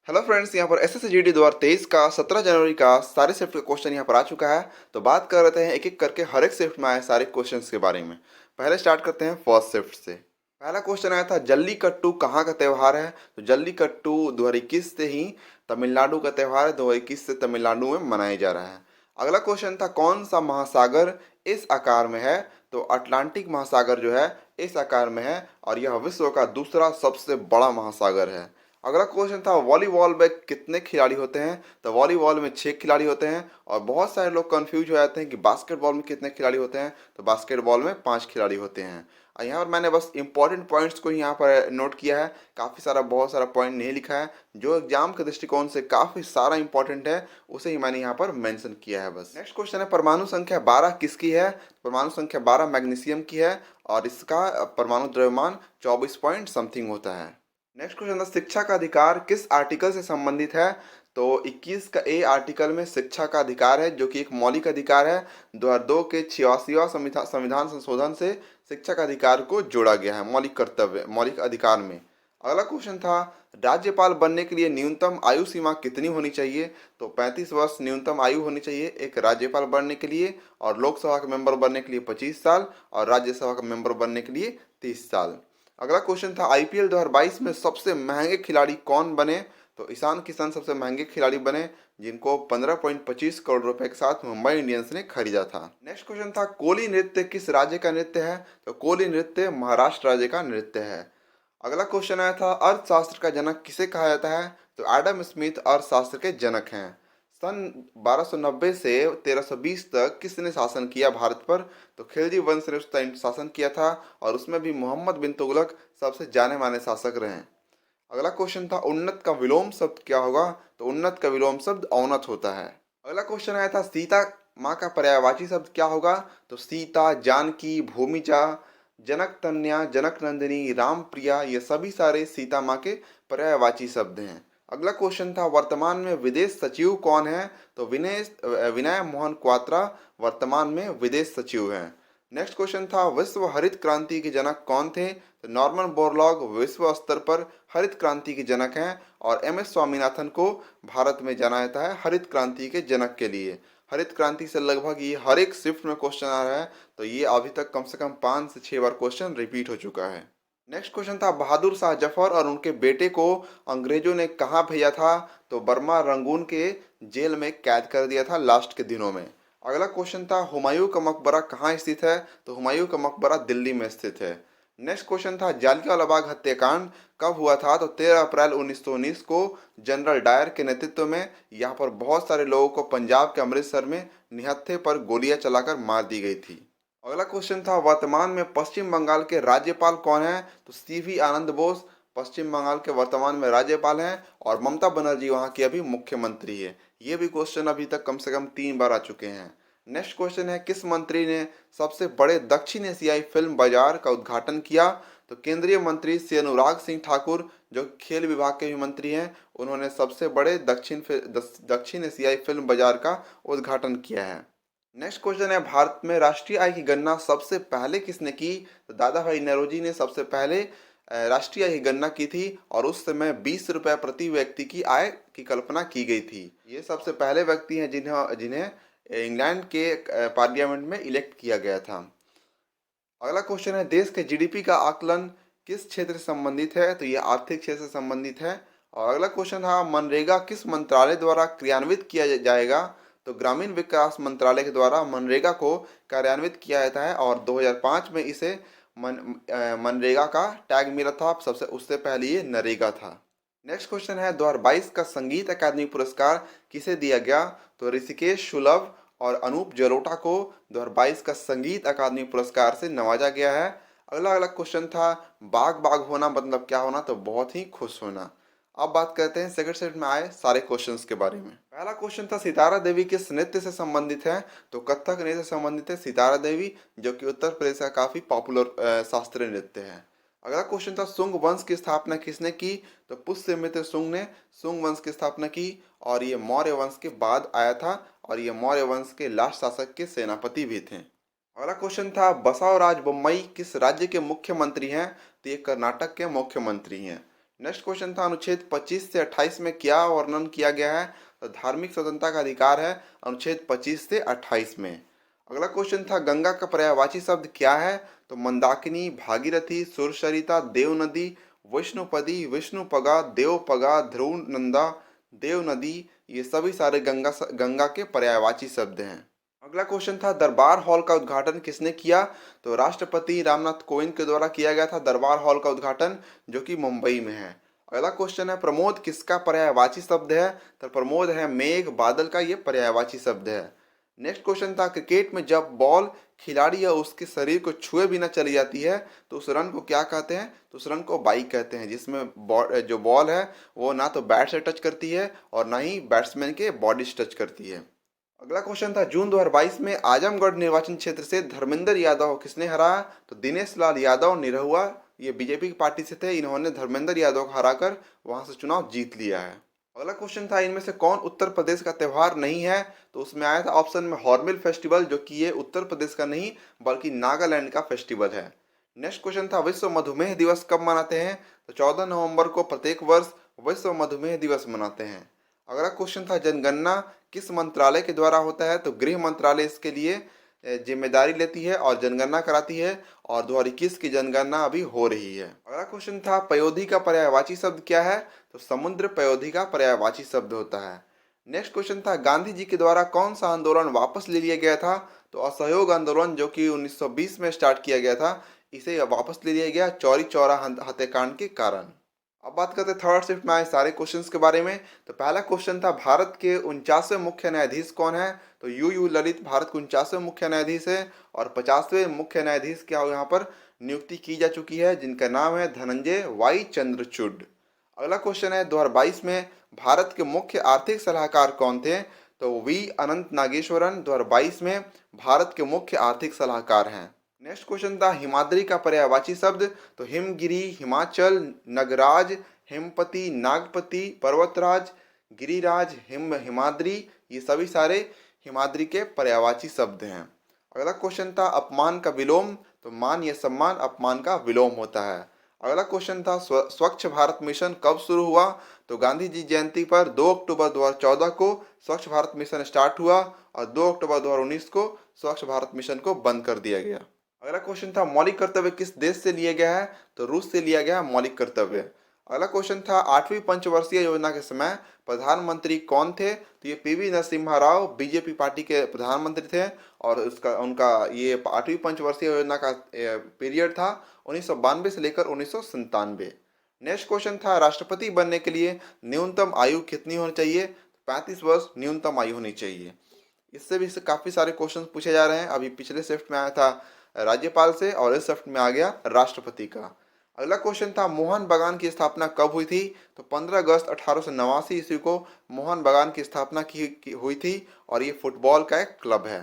Hello friends, यहाँ पर SSC GD 2023 का 17 जनवरी का सारे शिफ्ट का क्वेश्चन यहाँ पर आ चुका है। तो बात कर रहे हैं एक एक करके हर एक शिफ्ट में आए सारे क्वेश्चंस के बारे में। पहले स्टार्ट करते हैं फर्स्ट शिफ्ट से। पहला क्वेश्चन आया था, जल्लीकट्टू कहाँ का त्यौहार है? तो जल्लीकट्टू 2021 से ही तमिलनाडु का त्यौहार है, 2021 से तमिलनाडु में मनाया जा रहा है। अगला क्वेश्चन था, कौन सा महासागर इस आकार में है? तो अटलांटिक महासागर जो है इस आकार में है और यह विश्व का दूसरा सबसे बड़ा महासागर है। अगला क्वेश्चन था, वॉलीबॉल में कितने खिलाड़ी होते हैं? तो वॉलीबॉल में 6 खिलाड़ी होते हैं और बहुत सारे लोग कंफ्यूज हो जाते हैं कि बास्केटबॉल में कितने खिलाड़ी होते हैं। तो बास्केटबॉल में 5 खिलाड़ी होते हैं। और यहाँ पर मैंने बस इंपॉर्टेंट पॉइंट्स को यहाँ पर नोट किया है, काफ़ी सारा बहुत सारा पॉइंट नहीं लिखा है। जो एग्जाम के दृष्टिकोण से काफ़ी सारा इंपॉर्टेंट है उसे ही मैंने यहाँ पर मेंशन किया है बस। नेक्स्ट क्वेश्चन है, परमाणु संख्या 12 किसकी है? परमाणु संख्या 12 मैग्नीशियम की है और इसका परमाणु द्रव्यमान 24 पॉइंट समथिंग होता है। नेक्स्ट क्वेश्चन था, शिक्षा का अधिकार किस आर्टिकल से संबंधित है? तो 21 का ए आर्टिकल में शिक्षा का अधिकार है, जो कि एक मौलिक अधिकार है। 2002 के 86वां संविधान संशोधन से शिक्षा का अधिकार को जोड़ा गया है मौलिक कर्तव्य मौलिक अधिकार में। अगला क्वेश्चन था, राज्यपाल बनने के लिए न्यूनतम आयु सीमा कितनी होनी चाहिए? तो 35 वर्ष न्यूनतम आयु होनी चाहिए एक राज्यपाल बनने के लिए, और लोकसभा का मेंबर बनने के लिए 25 साल और राज्यसभा का मेंबर बनने के लिए 30 साल। अगला क्वेश्चन था, आईपीएल 2022 में सबसे महंगे खिलाड़ी कौन बने? तो ईशान किशन सबसे महंगे खिलाड़ी बने, जिनको 15.25 करोड़ रुपए के साथ मुंबई इंडियंस ने खरीदा था। नेक्स्ट क्वेश्चन था, कोली नृत्य किस राज्य का नृत्य है? तो कोली नृत्य महाराष्ट्र राज्य का नृत्य है। अगला क्वेश्चन आया था, अर्थशास्त्र का जनक किसे कहा जाता है? तो एडम स्मिथ अर्थशास्त्र के जनक हैं। सन 1290 से 1320 तक किसने शासन किया भारत पर? तो खिलजी वंश ने उस टाइम शासन किया था और उसमें भी मोहम्मद बिन तुगलक सबसे जाने माने शासक रहे। अगला क्वेश्चन था, उन्नत का विलोम शब्द क्या होगा? तो उन्नत का विलोम शब्द औन्नत होता है। अगला क्वेश्चन आया था, सीता माँ का पर्यायवाची शब्द क्या होगा? तो सीता, जानकी, भूमिजा, जनक तन्या, जनक नंदिनी, राम प्रिया, ये सभी सारे सीता माँ के पर्यायवाची शब्द हैं। अगला क्वेश्चन था, वर्तमान में विदेश सचिव कौन है? तो विनय मोहन क्वात्रा वर्तमान में विदेश सचिव हैं। नेक्स्ट क्वेश्चन था, विश्व हरित क्रांति के जनक कौन थे? तो नॉर्मन बोरलॉग विश्व स्तर पर हरित क्रांति के जनक हैं और एम एस स्वामीनाथन को भारत में जाना जाता है हरित क्रांति के जनक के लिए। हरित क्रांति से लगभग ये हर एक शिफ्ट में क्वेश्चन आ रहा है, तो ये अभी तक कम से कम 5 से 6 बार क्वेश्चन रिपीट हो चुका है। नेक्स्ट क्वेश्चन था, बहादुर शाह जफर और उनके बेटे को अंग्रेजों ने कहाँ भेजा था? तो बर्मा रंगून के जेल में कैद कर दिया था लास्ट के दिनों में। अगला क्वेश्चन था, हुमायूं का मकबरा कहाँ स्थित है? तो हुमायूं का मकबरा दिल्ली में स्थित है। नेक्स्ट क्वेश्चन था, जालियांवाला बाग हत्याकांड कब हुआ था? तो 13 अप्रैल 1919 को जनरल डायर के नेतृत्व में यहाँ पर बहुत सारे लोगों को पंजाब के अमृतसर में निहत्थे पर गोलियां चलाकर मार दी गई थी। अगला क्वेश्चन था, वर्तमान में पश्चिम बंगाल के राज्यपाल कौन है? तो सीवी आनंद बोस पश्चिम बंगाल के वर्तमान में राज्यपाल हैं और ममता बनर्जी वहाँ की अभी मुख्यमंत्री है। ये भी क्वेश्चन अभी तक कम से कम 3 बार आ चुके हैं। नेक्स्ट क्वेश्चन है, किस मंत्री ने सबसे बड़े दक्षिण एशियाई फिल्म बाजार का उद्घाटन किया? तो केंद्रीय मंत्री श्री अनुराग सिंह ठाकुर, जो खेल विभाग के भी मंत्री हैं, उन्होंने सबसे बड़े दक्षिण एशियाई फिल्म बाजार का उद्घाटन किया है। नेक्स्ट क्वेश्चन है, भारत में राष्ट्रीय आय की गणना सबसे पहले किसने की? तो दादा भाई नौरोजी ने सबसे पहले राष्ट्रीय आय की गणना की थी और उस समय 20 रुपये प्रति व्यक्ति की आय की कल्पना की गई थी। ये सबसे पहले व्यक्ति हैं जिन्हें जिन्हें इंग्लैंड के पार्लियामेंट में इलेक्ट किया गया था। अगला क्वेश्चन है, देश के जीडीपी का आकलन किस क्षेत्र से संबंधित है? तो ये आर्थिक क्षेत्र से संबंधित है। और अगला क्वेश्चन था, मनरेगा किस मंत्रालय द्वारा क्रियान्वित किया जाएगा? तो ग्रामीण विकास मंत्रालय के द्वारा मनरेगा को कार्यान्वित किया जाता है और 2005 में इसे मनरेगा का टैग मिला था, सबसे उससे पहले ये नरेगा था। नेक्स्ट क्वेश्चन है, 2022 का संगीत अकादमी पुरस्कार किसे दिया गया? तो ऋषिकेश शुलभ और अनूप जलोटा को 2022 का संगीत अकादमी पुरस्कार से नवाजा गया है। अगला क्वेश्चन था, बाग बाग होना मतलब क्या होना? तो बहुत ही खुश होना। अब बात करते हैं सेकंड सेट में आए सारे क्वेश्चंस के बारे में। पहला क्वेश्चन था, सितारा देवी किस नृत्य से संबंधित है? तो कथक नृत्य से संबंधित है सितारा देवी, जो कि उत्तर प्रदेश का काफी पॉपुलर शास्त्रीय नृत्य है। अगला क्वेश्चन था, शुंग वंश की स्थापना किसने की? तो पुष्यमित्र शुंग ने शुंग वंश की स्थापना की और ये मौर्य वंश के बाद आया था और ये मौर्य वंश के लास्ट शासक के सेनापति भी थे। अगला क्वेश्चन था, बसवराज बोम्मई किस राज्य के मुख्यमंत्री हैं? तो ये कर्नाटक के मुख्यमंत्री हैं। नेक्स्ट क्वेश्चन था अनुच्छेद 25 से 28 में क्या वर्णन किया गया है? तो धार्मिक स्वतंत्रता का अधिकार है अनुच्छेद 25 से 28 में। अगला क्वेश्चन था गंगा का पर्यायवाची शब्द क्या है? तो मंदाकिनी, भागीरथी, सुरसरिता, देव नदी, विष्णुपदी, विष्णुपगा, देवपगा, ध्रुवनंदा, देव नदी, ये सभी सारे गंगा के पर्यायवाची शब्द हैं। अगला क्वेश्चन था दरबार हॉल का उद्घाटन किसने किया? तो राष्ट्रपति रामनाथ कोविंद के द्वारा किया गया था दरबार हॉल का उद्घाटन, जो कि मुंबई में है। अगला क्वेश्चन है प्रमोद किसका पर्यायवाची शब्द है? तो प्रमोद है मेघ, बादल का ये पर्यायवाची शब्द है। नेक्स्ट क्वेश्चन था क्रिकेट में जब बॉल खिलाड़ी या उसके शरीर को छुए बिना चली जाती है तो उस रन को क्या कहते हैं? तो उस रन को बाई कहते हैं, जिसमें जो बॉल है वो ना तो बैट से टच करती है और ना ही बैट्समैन के बॉडी से टच करती है। अगला क्वेश्चन था जून 2022 में आजमगढ़ निर्वाचन क्षेत्र से धर्मेंद्र यादव किसने हराया? तो दिनेश लाल यादव निरहुआ, ये बीजेपी की पार्टी से थे, इन्होंने धर्मेंद्र यादव को हराकर वहां से चुनाव जीत लिया है। अगला क्वेश्चन था इनमें से कौन उत्तर प्रदेश का त्यौहार नहीं है? तो उसमें आया था ऑप्शन में हॉर्नबिल फेस्टिवल, जो कि ये उत्तर प्रदेश का नहीं बल्कि नागालैंड का फेस्टिवल है। नेक्स्ट क्वेश्चन था विश्व मधुमेह दिवस कब मनाते हैं? तो 14 नवंबर को प्रत्येक वर्ष विश्व मधुमेह दिवस मनाते हैं। अगला क्वेश्चन था जनगणना किस मंत्रालय के द्वारा होता है? तो गृह मंत्रालय इसके लिए जिम्मेदारी लेती है और जनगणना कराती है, और 2021 की जनगणना अभी हो रही है। अगला क्वेश्चन था पयोधी का पर्यायवाची शब्द क्या है? तो समुद्र पयोधी का पर्यायवाची शब्द होता है। नेक्स्ट क्वेश्चन था गांधी जी के द्वारा कौन सा आंदोलन वापस ले लिया गया था? तो असहयोग आंदोलन, जो कि 1920 में स्टार्ट किया गया था, इसे वापस ले लिया गया चौरी चौरा हत्याकांड के कारण। अब बात करते हैं थर्ड शिफ्ट में आए सारे क्वेश्चंस के बारे में। तो पहला क्वेश्चन था भारत के 49वें मुख्य न्यायाधीश कौन है? तो यू ललित भारत के 49वें मुख्य न्यायाधीश है, और 50वें मुख्य न्यायाधीश क्या यहाँ पर नियुक्ति की जा चुकी है, जिनका नाम है धनंजय वाई चंद्रचूड। अगला क्वेश्चन है 2022 में भारत के मुख्य आर्थिक सलाहकार कौन थे? तो वी अनंत नागेश्वरन 2022 में भारत के मुख्य आर्थिक सलाहकार हैं। नेक्स्ट क्वेश्चन था हिमाद्री का पर्यायवाची शब्द। तो हिमगिरी, हिमाचल, नगराज, हिमपति, नागपति, पर्वतराज, गिरिराज, हिमाद्री, ये सभी सारे हिमाद्री के पर्यायवाची शब्द हैं। अगला क्वेश्चन था अपमान का विलोम। तो मान या सम्मान अपमान का विलोम होता है। अगला क्वेश्चन था स्वच्छ भारत मिशन कब शुरू हुआ? तो गांधी जी जयंती पर 2 अक्टूबर 2014 को स्वच्छ भारत मिशन स्टार्ट हुआ, और 2 अक्टूबर 2019 को स्वच्छ भारत मिशन को बंद कर दिया गया। अगला क्वेश्चन था मौलिक कर्तव्य किस देश से लिया गया है? तो रूस से लिया गया है मौलिक कर्तव्य। अगला क्वेश्चन था 8वीं पंचवर्षीय योजना के समय प्रधानमंत्री कौन थे? तो ये PV Narasimha Rao BJP party के प्रधानमंत्री थे, और उनका ये 8वीं पंचवर्षीय योजना का पीरियड था 1992 से लेकर 1997। नेक्स्ट क्वेश्चन था राष्ट्रपति बनने के लिए न्यूनतम आयु कितनी होनी चाहिए? 35 वर्ष न्यूनतम आयु होनी चाहिए। इससे भी काफ़ी सारे क्वेश्चन पूछे जा रहे हैं। अभी पिछले शिफ्ट में आया था राज्यपाल से, और इस शिफ्ट में आ गया राष्ट्रपति का। अगला क्वेश्चन था मोहन बागान की स्थापना कब हुई थी? तो 15 अगस्त 1889 ईस्वी को मोहन बागान की स्थापना की हुई थी, और ये फुटबॉल का एक क्लब है।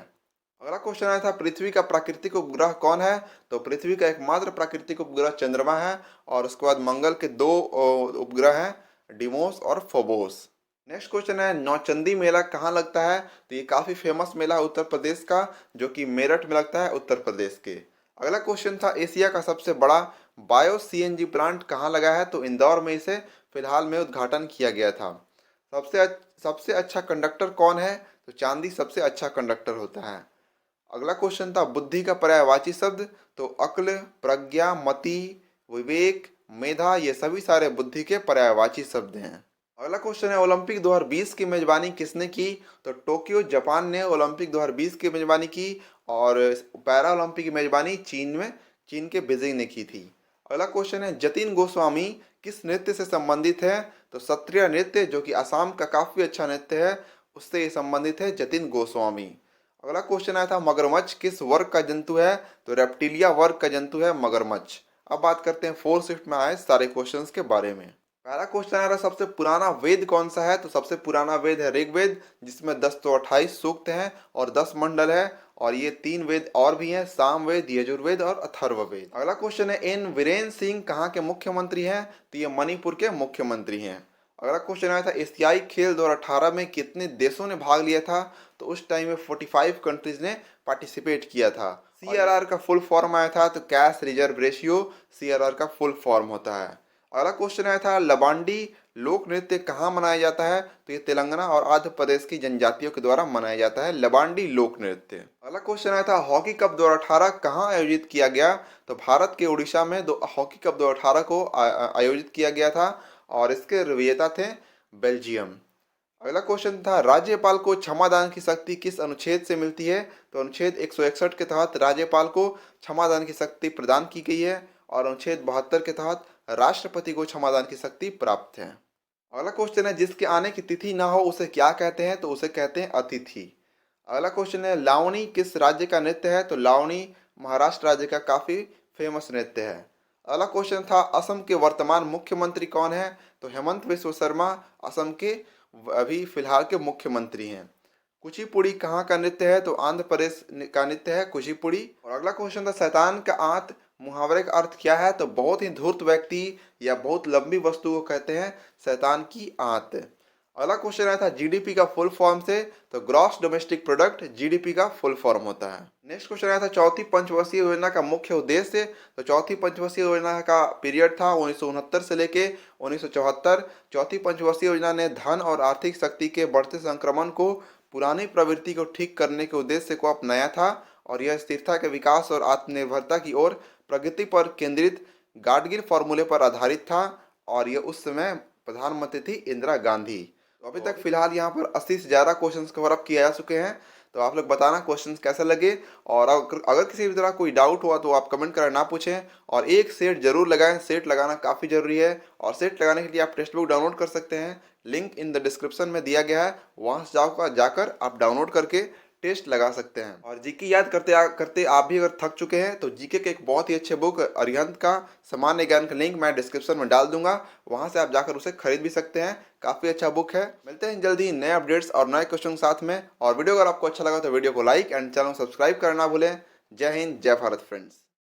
अगला क्वेश्चन आया था पृथ्वी का प्राकृतिक उपग्रह कौन है? तो पृथ्वी का एकमात्र प्राकृतिक उपग्रह चंद्रमा है, और उसके बाद मंगल के 2 उपग्रह हैं, डिमोस और फोबोस। नेक्स्ट क्वेश्चन है नौचंदी मेला कहाँ लगता है? तो ये काफ़ी फेमस मेला है उत्तर प्रदेश का, जो कि मेरठ में लगता है उत्तर प्रदेश के। अगला क्वेश्चन था एशिया का सबसे बड़ा बायो सीएनजी प्लांट कहाँ लगा है? तो इंदौर में इसे फिलहाल में उद्घाटन किया गया था। सबसे अच्छा कंडक्टर कौन है? तो चांदी सबसे अच्छा कंडक्टर होता है। अगला क्वेश्चन था बुद्धि का पर्यायवाची शब्द। तो अक्ल, प्रज्ञा, मति, विवेक, मेधा, ये सभी सारे बुद्धि के पर्यायवाची शब्द हैं। अगला क्वेश्चन है ओलंपिक 2020 की मेजबानी किसने की? तो टोक्यो जापान ने ओलंपिक 2020 की मेजबानी की, और पैरा ओलंपिक की मेजबानी चीन के बीजिंग ने की थी। अगला क्वेश्चन है जतिन गोस्वामी किस नृत्य से संबंधित है? तो सत्रिय नृत्य, जो कि असम का काफ़ी अच्छा नृत्य है, उससे ये संबंधित है जतिन गोस्वामी। अगला क्वेश्चन आया था मगरमच्छ किस वर्ग का जंतु है? तो रेप्टिलिया वर्ग का जंतु है मगरमच्छ। अब बात करते हैं फोर्थ शिफ्ट में आए सारे क्वेश्चंस के बारे में। पहला क्वेश्चन आ रहा है सबसे पुराना वेद कौन सा है? तो सबसे पुराना वेद है ऋग्वेद, जिसमें 10 तो 28 सूक्त हैं और 10 मंडल है, और ये 3 वेद और भी हैं, सामवेद, यजुर्वेद और अथर्ववेद। अगला क्वेश्चन है एन वीरेन सिंह कहाँ के मुख्यमंत्री हैं? तो ये मणिपुर के मुख्यमंत्री हैं। अगला क्वेश्चन आया था एशियाई खेल 2018 में कितने देशों ने भाग लिया था? तो उस टाइम में 45 कंट्रीज ने पार्टिसिपेट किया था। CRR का फुल फॉर्म आया था, तो कैश रिजर्व रेशियो CRR का फुल फॉर्म होता है। अगला क्वेश्चन आया था लबांडी लोक नृत्य कहाँ मनाया जाता है? तो ये तेलंगाना और आंध्र प्रदेश की जनजातियों के द्वारा मनाया जाता है लबांडी लोक नृत्य। अगला क्वेश्चन आया था हॉकी कप 2018 कहाँ आयोजित किया गया? तो भारत के उड़ीसा में हॉकी कप 2018 को आयोजित किया गया था और इसके विजेता थे बेल्जियम। अगला क्वेश्चन था राज्यपाल को क्षमादान की शक्ति किस अनुच्छेद से मिलती है? तो अनुच्छेद 161 के तहत राज्यपाल को क्षमादान की शक्ति प्रदान की गई है और अनुच्छेद 72 के तहत राष्ट्रपति को क्षमादान की शक्ति प्राप्त है। अगला क्वेश्चन है जिसके आने की तिथि ना हो उसे क्या कहते हैं? तो उसे कहते हैं अतिथि। अगला क्वेश्चन है लावणी किस राज्य का नृत्य है? तो लावणी महाराष्ट्र राज्य का काफी फेमस नृत्य है। अगला क्वेश्चन था असम के वर्तमान मुख्यमंत्री कौन है? तो हेमंत बिस्व शर्मा असम के अभी फिलहाल के मुख्यमंत्री हैं। कुचिपुड़ी कहाँ का नृत्य है? तो आंध्र प्रदेश का नृत्य है कुचिपुड़ी। और अगला क्वेश्चन था शैतान का आंत मुहावरे का अर्थ क्या है? तो बहुत ही धूर्त व्यक्ति या बहुत लंबी वस्तु को कहते हैं शैतान की आंत। अगला क्वेश्चन आया था जीडीपी का फुल फॉर्म से? तो ग्रॉस डोमेस्टिक प्रोडक्ट जीडीपी का फुल फॉर्म होता है। नेक्स्ट क्वेश्चन आया था चौथी पंचवर्षीय योजना का मुख्य उद्देश्य? तो चौथी पंचवर्षीय योजना का पीरियड था 1969 से लेके 1974। चौथी पंचवर्षीय योजना ने धन और आर्थिक शक्ति के बढ़ते संक्रमण को पुरानी प्रवृत्ति को ठीक करने के उद्देश्य को अपनाया था और यह स्थिरता के विकास और आत्मनिर्भरता की ओर प्रगति पर केंद्रित गाडगिल फॉर्मूले पर आधारित था और यह उस समय प्रधानमंत्री थी इंदिरा गांधी। तो अभी तक फिलहाल यहाँ पर 80 से ज़्यादा क्वेश्चंस कवर अप किए जा चुके हैं। तो आप लोग बताना क्वेश्चंस कैसे लगे और अगर किसी भी तरह कोई डाउट हुआ तो आप कमेंट करना ना पूछें और एक सेट जरूर लगाएं। सेट लगाना काफ़ी ज़रूरी है और सेट लगाने के लिए आप टेक्स्ट बुक डाउनलोड कर सकते हैं। लिंक इन द डिस्क्रिप्शन में दिया गया है, वहाँ से जाकर आप डाउनलोड करके टेस्ट लगा सकते हैं। और जीके याद करते करते आप भी अगर थक चुके हैं तो जीके के एक बहुत ही अच्छे बुक अरिहंत का सामान्य ज्ञान का लिंक मैं डिस्क्रिप्शन में डाल दूंगा, वहां से आप जाकर उसे खरीद भी सकते हैं। काफ़ी अच्छा बुक है। मिलते हैं जल्दी नए अपडेट्स और नए क्वेश्चन के साथ में। और वीडियो अगर आपको अच्छा लगा तो वीडियो को लाइक एंड चैनल को सब्सक्राइब करना ना भूलें। जय हिंद, जय भारत फ्रेंड्स।